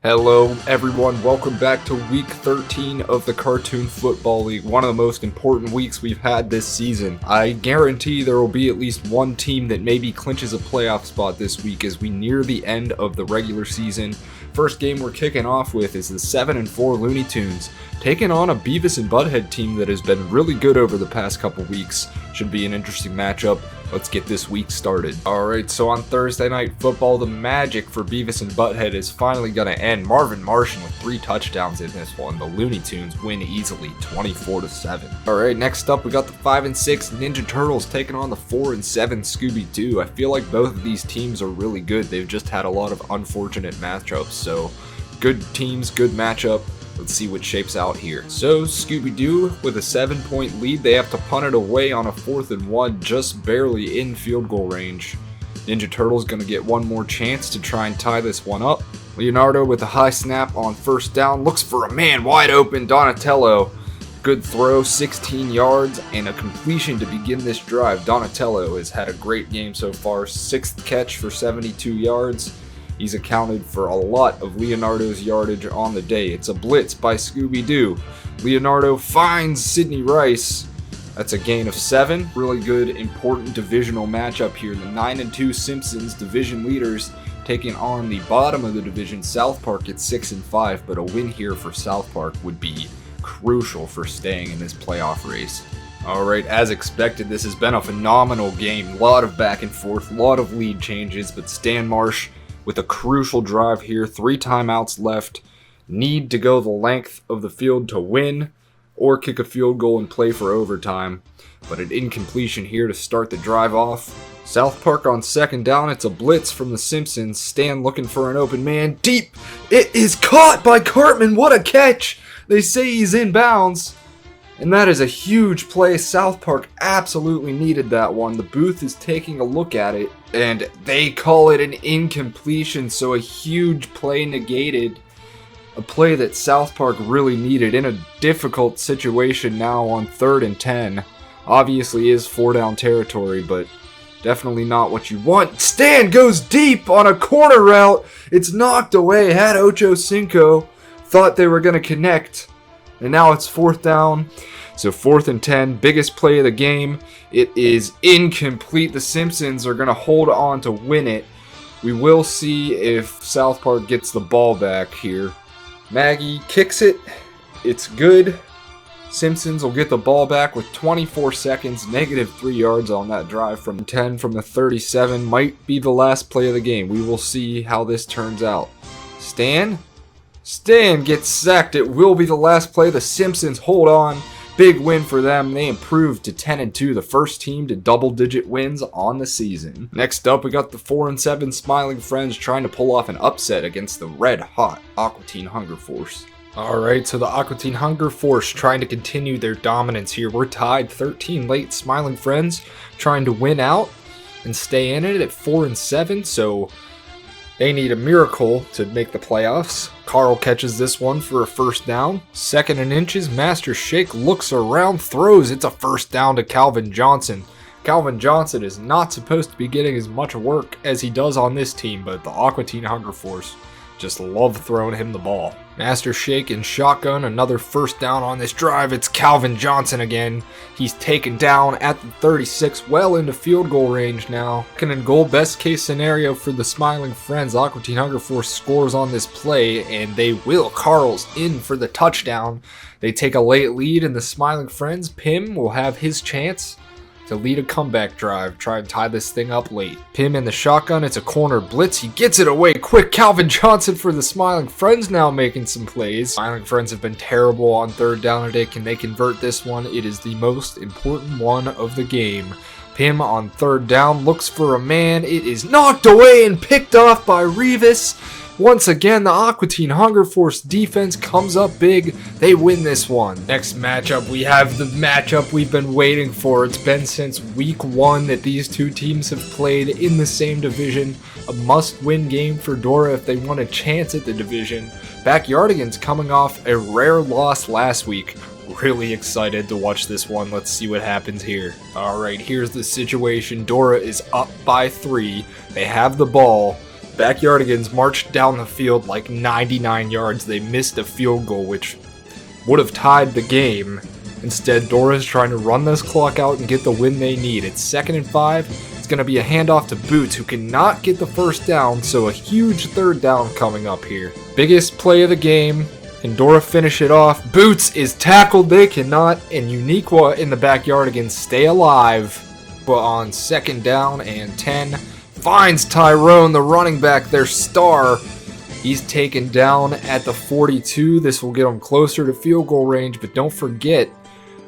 Hello everyone, welcome back to week 13 of the Cartoon Football League, one of the most important weeks we've had this season. I guarantee there will be at least one team that maybe clinches a playoff spot this week as we near the end of the regular season. First game we're kicking off with is the 7-4 Looney Tunes, taking on a Beavis and Butthead team that has been really good over the past couple weeks. Should be an interesting matchup. Let's get this week started. Alright, so on Thursday Night Football, the magic for Beavis and Butthead is finally going to end. Marvin Martian with 3 touchdowns in this one. The Looney Tunes win easily, 24-7. Alright, next up we got the 5-6 Ninja Turtles taking on the 4-7 Scooby-Doo. I feel like both of these teams are really good. They've just had a lot of unfortunate matchups, so good teams, good matchup. Let's see what shapes out here. So Scooby-Doo with a 7-point lead. They have to punt it away on a 4th and 1, just barely in field goal range. Ninja Turtles gonna get one more chance to try and tie this one up. Leonardo with a high snap on first down, looks for a man wide open, Donatello. Good throw, 16 yards, and a completion to begin this drive. Donatello has had a great game so far, 6th catch for 72 yards. He's accounted for a lot of Leonardo's yardage on the day. It's a blitz by Scooby-Doo. Leonardo finds Sidney Rice. That's a gain of 7. Really good, important divisional matchup here. The 9-2 Simpsons division leaders taking on the bottom of the division, South Park, at 6-5. But a win here for South Park would be crucial for staying in this playoff race. Alright, as expected, this has been a phenomenal game. A lot of back and forth, a lot of lead changes, but Stan Marsh with a crucial drive here, 3 timeouts left, need to go the length of the field to win, or kick a field goal and play for overtime. But an incompletion here to start the drive off. South Park on 2nd down, it's a blitz from the Simpsons. Stan looking for an open man, deep! It is caught by Cartman, what a catch! They say he's in bounds. And that is a huge play. South Park absolutely needed that one. The booth is taking a look at it, and they call it an incompletion, so a huge play negated. A play that South Park really needed in a difficult situation now on 3rd and 10. Obviously is 4-down territory, but definitely not what you want. Stan goes deep on a corner route. It's knocked away. Had Ocho Cinco. Thought they were going to connect. And now it's 4th down, so 4th and 10, biggest play of the game. It is incomplete. The Simpsons are going to hold on to win it. We will see if South Park gets the ball back here. Maggie kicks it. It's good. Simpsons will get the ball back with 24 seconds, -3 yards on that drive from 10 from the 37. Might be the last play of the game. We will see how this turns out. Stan gets sacked. It will be the last play. The Simpsons hold on. Big win for them. They improved to 10-2, the first team to double-digit wins on the season. Next up, we got the 4-7 Smiling Friends trying to pull off an upset against the red-hot Aqua Teen Hunger Force. Alright, so the Aqua Teen Hunger Force trying to continue their dominance here. We're tied 13 late. Smiling Friends trying to win out and stay in it at 4-7, so they need a miracle to make the playoffs. Carl catches this one for a 1st down. 2nd and inches. Master Shake looks around, throws. It's a 1st down to Calvin Johnson. Calvin Johnson is not supposed to be getting as much work as he does on this team, but the Aqua Teen Hunger Force just love throwing him the ball. Master Shake and shotgun, another 1st down on this drive. It's Calvin Johnson again. He's taken down at the 36, well into field goal range now. 2nd and goal, best case scenario for the Smiling Friends. Aqua Teen Hunger Force scores on this play, and they will. Carl's in for the touchdown. They take a late lead, and the Smiling Friends, Pim, will have his chance to lead a comeback drive, try and tie this thing up late. Pim in the shotgun, it's a corner blitz, he gets it away quick. Calvin Johnson for the Smiling Friends now making some plays. Smiling Friends have been terrible on 3rd down today. Can they convert this one? It is the most important one of the game. Pim on 3rd down, looks for a man. It is knocked away and picked off by Revis. Once again, the Aqua Teen Hunger Force defense comes up big. They win this one. Next matchup, we have the matchup we've been waiting for. It's been since week 1 that these two teams have played in the same division. A must-win game for Dora if they want a chance at the division. Backyardigans coming off a rare loss last week. Really excited to watch this one. Let's see what happens here. Alright, here's the situation. Dora is up by 3. They have the ball. Backyardigans marched down the field like 99 yards. They missed a field goal, which would have tied the game. Instead, Dora's trying to run this clock out and get the win they need. It's 2nd and 5. It's going to be a handoff to Boots, who cannot get the first down, so a huge 3rd down coming up here. Biggest play of the game. Can Dora finish it off? Boots is tackled. They cannot. And Uniqua in the Backyardigans stay alive. But on 2nd down and 10, finds Tyrone, the running back, their star. He's taken down at the 42. This will get them closer to field goal range, but don't forget,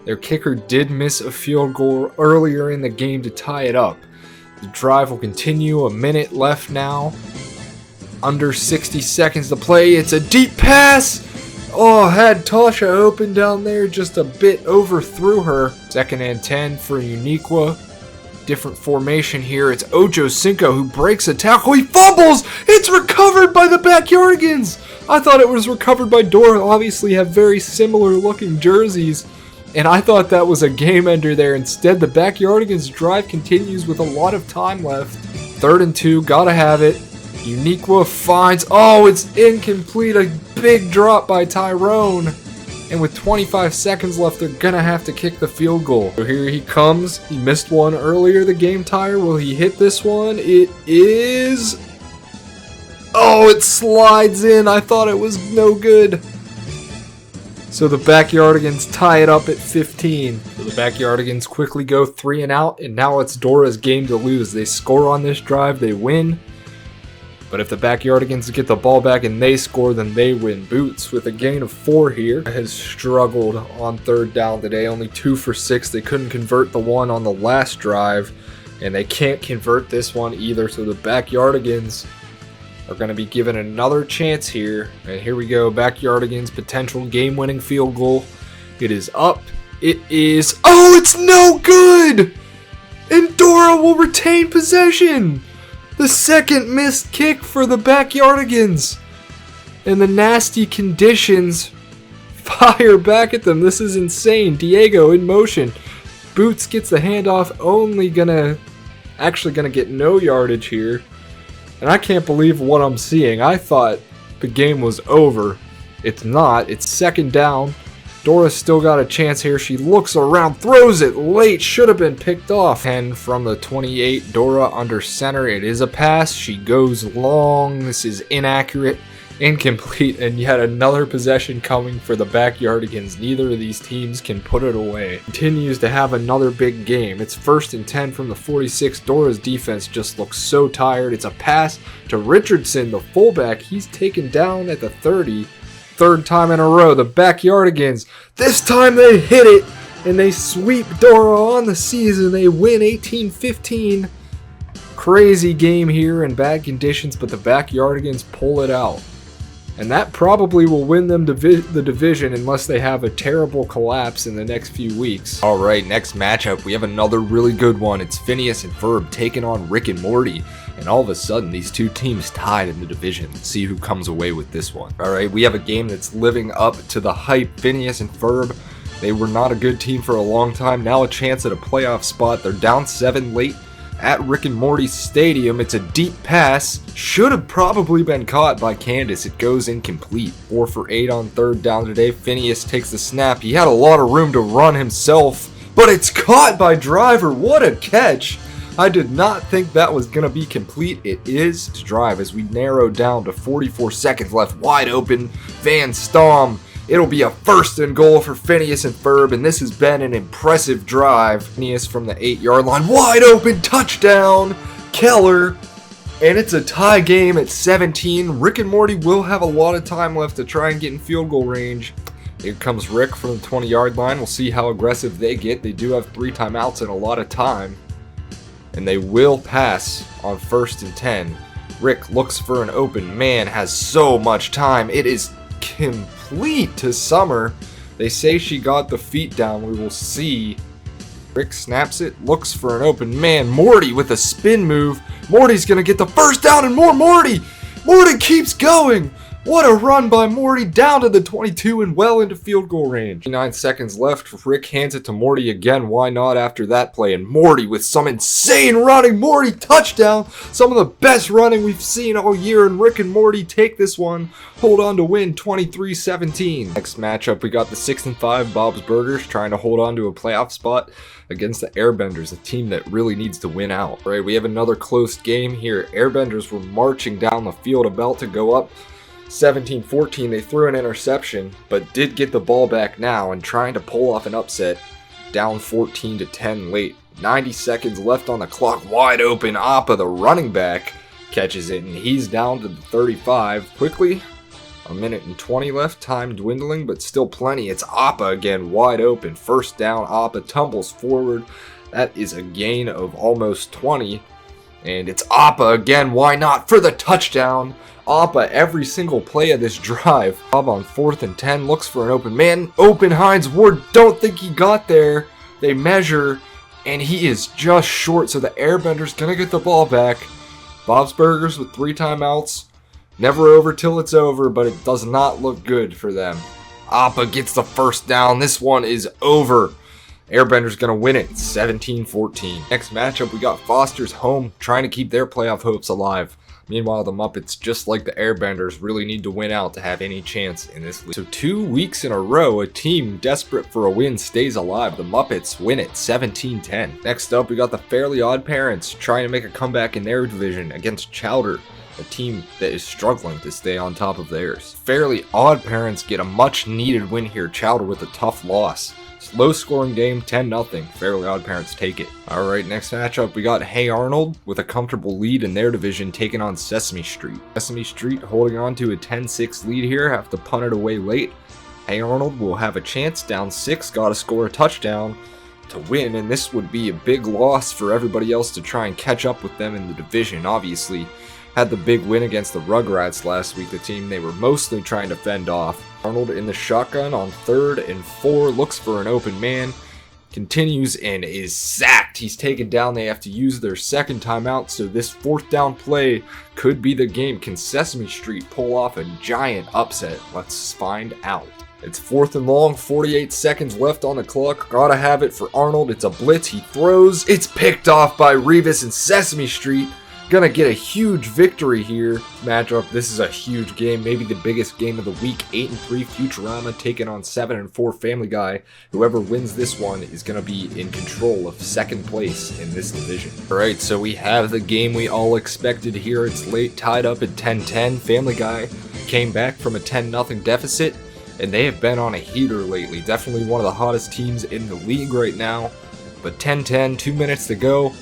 their kicker did miss a field goal earlier in the game to tie it up. The drive will continue. A minute left now. Under 60 seconds to play. It's a deep pass. Oh, had Tasha open down there, just a bit overthrew her. 2nd and 10 for Uniqua. Different formation here. It's Ocho Cinco who breaks a tackle. He fumbles. It's recovered by the Backyardigans. I thought it was recovered by Dora. Obviously have very similar looking jerseys. And I thought that was a game ender there. Instead, the Backyardigans drive continues with a lot of time left. 3rd and 2. Gotta have it. Uniqua finds, oh, it's incomplete. A big drop by Tyrone. And with 25 seconds left, they're gonna have to kick the field goal. So here he comes. He missed one earlier, the game tire. Will he hit this one? It is. Oh, it slides in. I thought it was no good. So the Backyardigans tie it up at 15. So the Backyardigans quickly go 3 and out, and now it's Dora's game to lose. They score on this drive, they win. But if the Backyardigans get the ball back and they score, then they win. Boots with a gain of 4 here has struggled on 3rd down today. Only 2 for 6. They couldn't convert the one on the last drive, and they can't convert this one either. So the Backyardigans are going to be given another chance here. And here we go. Backyardigans potential game-winning field goal. It is up. It is. Oh, it's no good! And Dora will retain possession. The 2nd missed kick for the Backyardigans. And the nasty conditions fire back at them. This is insane. Diego in motion. Boots gets the handoff. Actually gonna get no yardage here. And I can't believe what I'm seeing. I thought the game was over. It's not. It's 2nd down. Dora's still got a chance here. She looks around, throws it late, should have been picked off. And from the 28, Dora under center. It is a pass. She goes long. This is inaccurate, incomplete, and yet another possession coming for the Backyardigans. Neither of these teams can put it away. Continues to have another big game. It's 1st and 10 from the 46. Dora's defense just looks so tired. It's a pass to Richardson, the fullback. He's taken down at the 30. 3rd time in a row, the Backyardigans, this time they hit it, and they sweep Dora on the season. They win 18-15. Crazy game here in bad conditions, but the Backyardigans pull it out. And that probably will win them the division unless they have a terrible collapse in the next few weeks. Alright, next matchup, we have another really good one. It's Phineas and Ferb taking on Rick and Morty. And all of a sudden, these two teams tied in the division. Let's see who comes away with this one. Alright, we have a game that's living up to the hype. Phineas and Ferb, they were not a good team for a long time. Now a chance at a playoff spot. They're down 7 late at Rick and Morty's stadium. It's a deep pass. Should have probably been caught by Candace. It goes incomplete. 4 for 8 on 3rd down today. Phineas takes the snap. He had a lot of room to run himself, but it's caught by Driver. What a catch! I did not think that was going to be complete. It is drive as we narrow down to 44 seconds left. Wide open. Van Stom. It'll be a 1st and goal for Phineas and Ferb, and this has been an impressive drive. Phineas from the 8-yard line. Wide open. Touchdown. Keller. And it's a tie game at 17. Rick and Morty will have a lot of time left to try and get in field goal range. Here comes Rick from the 20-yard line. We'll see how aggressive they get. They do have 3 timeouts and a lot of time. And they will pass on 1st and 10. Rick looks for an open man, has so much time. It is complete to Summer. They say she got the feet down. We will see. Rick snaps it, looks for an open man. Morty with a spin move. Morty's going to get the 1st down and more Morty. Morty keeps going. What a run by Morty, down to the 22 and well into field goal range. 9 seconds left. Rick hands it to Morty again. Why not after that play? And Morty with some insane running. Morty touchdown. Some of the best running we've seen all year. And Rick and Morty take this one. Hold on to win 23-17. Next matchup, we got the 6-5 Bob's Burgers trying to hold on to a playoff spot against the Airbenders, a team that really needs to win out. All right, we have another close game here. Airbenders were marching down the field, about to go up 17-14. They threw an interception, but did get the ball back now and trying to pull off an upset, down 14-10 late. 90 seconds left on the clock, wide open. Appa, the running back, catches it, and he's down to the 35. Quickly, a minute and 20 left, time dwindling, but still plenty. It's Appa again, wide open. First down, Appa tumbles forward. That is a gain of almost 20. And it's Appa again, why not, for the touchdown. Appa every single play of this drive. Bob on 4th and 10 looks for an open man. Open Hines Ward, don't think he got there. They measure, and he is just short, so the Airbender's gonna get the ball back. Bob's Burgers with 3 timeouts. Never over till it's over, but it does not look good for them. Appa gets the first down. This one is over. Airbender's gonna win it 17-14. Next matchup, we got Foster's home trying to keep their playoff hopes alive. Meanwhile, the Muppets, just like the Airbenders, really need to win out to have any chance in this league. So 2 weeks in a row, a team desperate for a win stays alive. The Muppets win it 17-10. Next up, we got the Fairly Odd Parents trying to make a comeback in their division against Chowder, a team that is struggling to stay on top of theirs. Fairly Odd Parents get a much needed win here. Chowder with a tough loss. Low scoring game, 10-0. Fairly Odd Parents take it. Alright, next matchup, we got Hey Arnold with a comfortable lead in their division taking on Sesame Street. Sesame Street holding on to a 10-6 lead here, have to punt it away late. Hey Arnold will have a chance, down 6, gotta score a touchdown to win, and this would be a big loss for everybody else to try and catch up with them in the division. Obviously, had the big win against the Rugrats last week, the team they were mostly trying to fend off. Arnold in the shotgun on 3rd and 4, looks for an open man, continues and is sacked. He's taken down. They have to use their second timeout, so this 4th down play could be the game. Can Sesame Street pull off a giant upset? Let's find out. It's 4th and long, 48 seconds left on the clock. Gotta have it for Arnold. It's a blitz. He throws. It's picked off by Revis, and Sesame Street gonna get a huge victory here. Matchup, this is a huge game, maybe the biggest game of the week. 8-3 Futurama taking on 7-4 Family Guy. Whoever wins this one is gonna be in control of 2nd place in this division. Alright, so we have the game we all expected here. It's late, tied up at 10-10. Family Guy came back from a 10-0 deficit, and they have been on a heater lately. Definitely one of the hottest teams in the league right now. But 10-10, 2 minutes to go.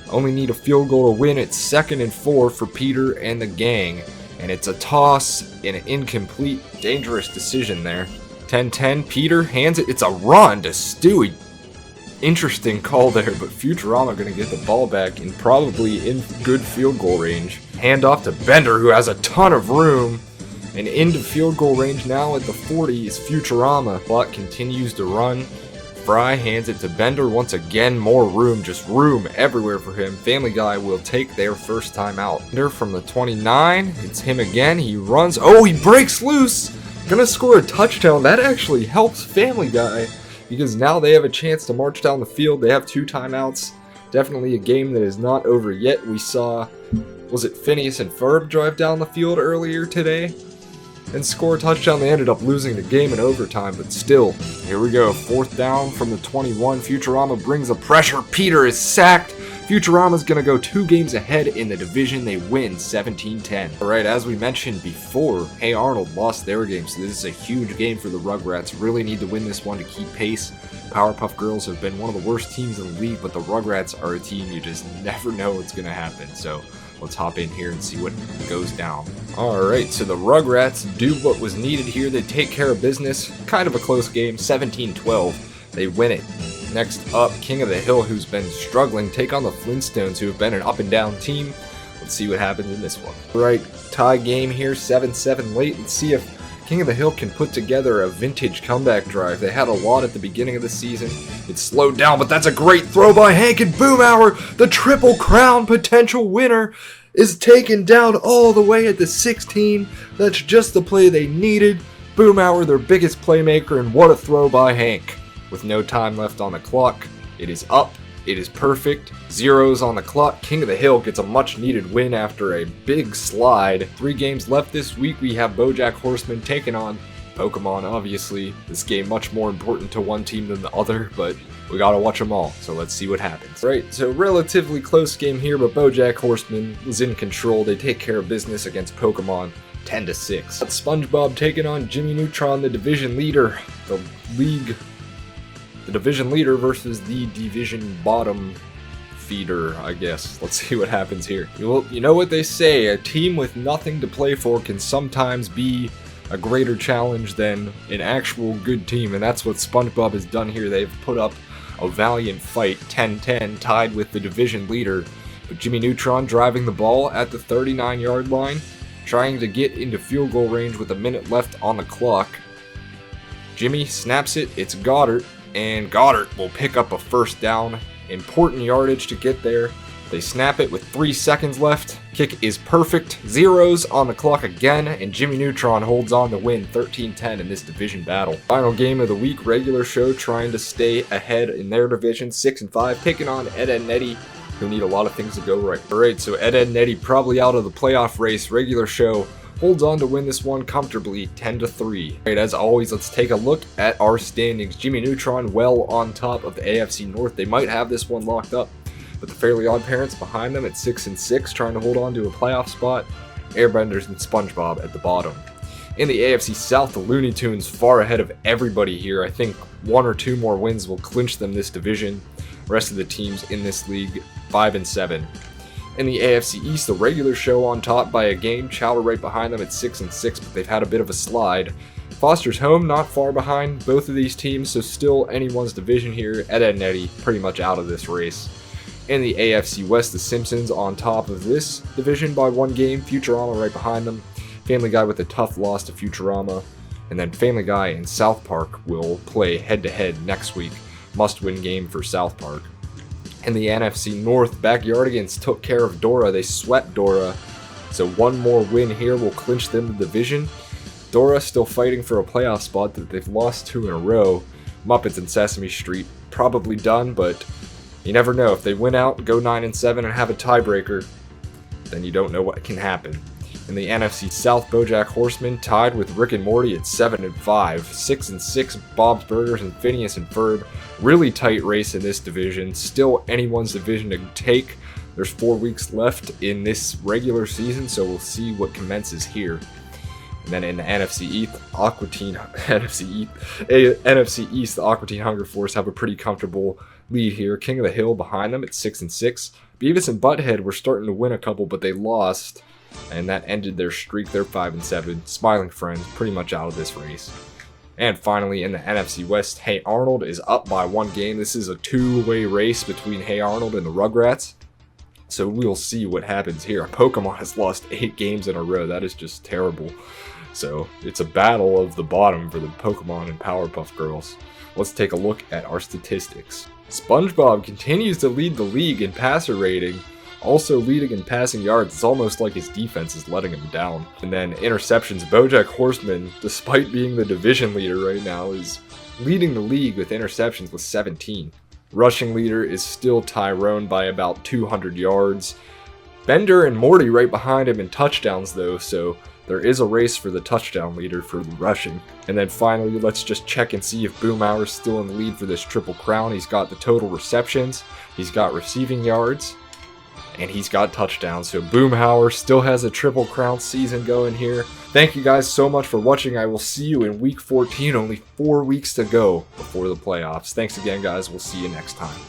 Only need a field goal to win. It's 2nd and 4 for Peter and the gang. And it's a toss and an incomplete, dangerous decision there. 10-10, Peter hands it. It's a run to Stewie. Interesting call there, but Futurama going to get the ball back and probably in good field goal range. Hand off to Bender, who has a ton of room. And into field goal range now at the 40 is Futurama. Clock continues to run. Fry hands it to Bender once again. More room, just room everywhere for him. Family Guy will take their first time out. Bender from the 29. It's him again. He runs. Oh, he breaks loose. Gonna score a touchdown. That actually helps Family Guy because now they have a chance to march down the field. They have 2 timeouts. Definitely a game that is not over yet. We saw, was it Phineas and Ferb drive down the field earlier today and score a touchdown? They ended up losing the game in overtime, but still, here we go. 4th down from the 21. Futurama brings the pressure. Peter is sacked. Futurama's gonna go 2 games ahead in the division. They win 17-10. Alright, as we mentioned before, Hey Arnold lost their game, so this is a huge game for the Rugrats. Really need to win this one to keep pace. Powerpuff Girls have been one of the worst teams in the league, but the Rugrats are a team you just never know what's gonna happen, so let's hop in here and see what goes down. Alright, so the Rugrats do what was needed here. They take care of business. Kind of a close game, 17-12. They win it. Next up, King of the Hill, who's been struggling, take on the Flintstones, who have been an up-and-down team. Let's see what happens in this one. Alright, tie game here, 7-7 late. Let's see if King of the Hill can put together a vintage comeback drive. They had a lot at the beginning of the season. It's slowed down, but that's a great throw by Hank, and Boomhauer, the Triple Crown potential winner. is taken down all the way at the 16. That's just the play they needed. Boomhauer, their biggest playmaker, and what a throw by Hank. With no time left on the clock, it is up. It is perfect. Zeros on the clock. King of the Hill gets a much needed win after a big slide. 3 games left this week. We have BoJack Horseman taking on Pokemon, obviously. This game much more important to one team than the other, but we gotta watch them all, so let's see what happens. Right, so relatively close game here, but BoJack Horseman was in control. They take care of business against Pokemon 10-6. SpongeBob taking on Jimmy Neutron, the division leader. The division leader versus the division bottom feeder, I guess. Let's see what happens here. You know what they say, a team with nothing to play for can sometimes be a greater challenge than an actual good team, and that's what SpongeBob has done here. They've put up a valiant fight, 10-10, tied with the division leader. But Jimmy Neutron driving the ball at the 39-yard line, trying to get into field goal range with a minute left on the clock. Jimmy snaps it, it's Goddard, and Goddard will pick up a first down. Important yardage to get there. They snap it with 3 seconds left. Kick is perfect. Zeros on the clock again, and Jimmy Neutron holds on to win 13-10 in this division battle. Final game of the week, regular show trying to stay ahead in their division, 6-5, taking on Ed and Nettie, who need a lot of things to go right. Alright, so Ed and Nettie probably out of the playoff race. Regular show holds on to win this one comfortably, 10-3. Alright, as always, let's take a look at our standings. Jimmy Neutron well on top of the AFC North. They might have this one locked up, but the Fairly Odd Parents behind them at 6-6, trying to hold on to a playoff spot. Airbenders and SpongeBob at the bottom. In the AFC South, the Looney Tunes far ahead of everybody here. I think 1 or 2 more wins will clinch them this division. The rest of the teams in this league, 5-7. In the AFC East, the regular show on top by a game. Chowder right behind them at 6-6, but they've had a bit of a slide. Foster's Home not far behind both of these teams, so still anyone's division here. Ed and Nettie pretty much out of this race. In the AFC West, the Simpsons on top of this division by 1 game. Futurama right behind them. Family Guy with a tough loss to Futurama. And then Family Guy and South Park will play head-to-head next week. Must-win game for South Park. In the NFC North, Backyardigans took care of Dora. They swept Dora. So 1 more win here will clinch them the division. Dora still fighting for a playoff spot that they've lost 2 in a row. Muppets and Sesame Street probably done, but you never know. If they win out, go 9-7 and have a tiebreaker, then you don't know what can happen. In the NFC South, BoJack Horseman tied with Rick and Morty at 7-5. 6-6, Bob's Burgers and Phineas and Ferb. Really tight race in this division. Still anyone's division to take. There's 4 weeks left in this regular season, so we'll see what commences here. And then in the NFC East, the Aqua Teen Hunger Force have a pretty comfortable lead here. King of the Hill behind them at 6-6. Beavis and Butthead were starting to win a couple, but they lost, and that ended their streak. They're 5-7. Smiling Friends pretty much out of this race. And finally, in the NFC West, Hey Arnold is up by 1 game. This is a 2-way race between Hey Arnold and the Rugrats, so we'll see what happens here. Pokemon has lost 8 games in a row. That is just terrible. So it's a battle of the bottom for the Pokemon and Powerpuff Girls. Let's take a look at our statistics. SpongeBob continues to lead the league in passer rating, also leading in passing yards. It's almost like his defense is letting him down. And then interceptions, BoJack Horseman, despite being the division leader right now, is leading the league with interceptions with 17. Rushing leader is still Tyrone by about 200 yards. Bender and Morty right behind him in touchdowns though, so there is a race for the touchdown leader for the rushing. And then finally, let's just check and see if Boomhauer is still in the lead for this Triple Crown. He's got the total receptions, he's got receiving yards, and he's got touchdowns. So Boomhauer still has a Triple Crown season going here. Thank you guys so much for watching. I will see you in week 14, only 4 weeks to go before the playoffs. Thanks again, guys. We'll see you next time.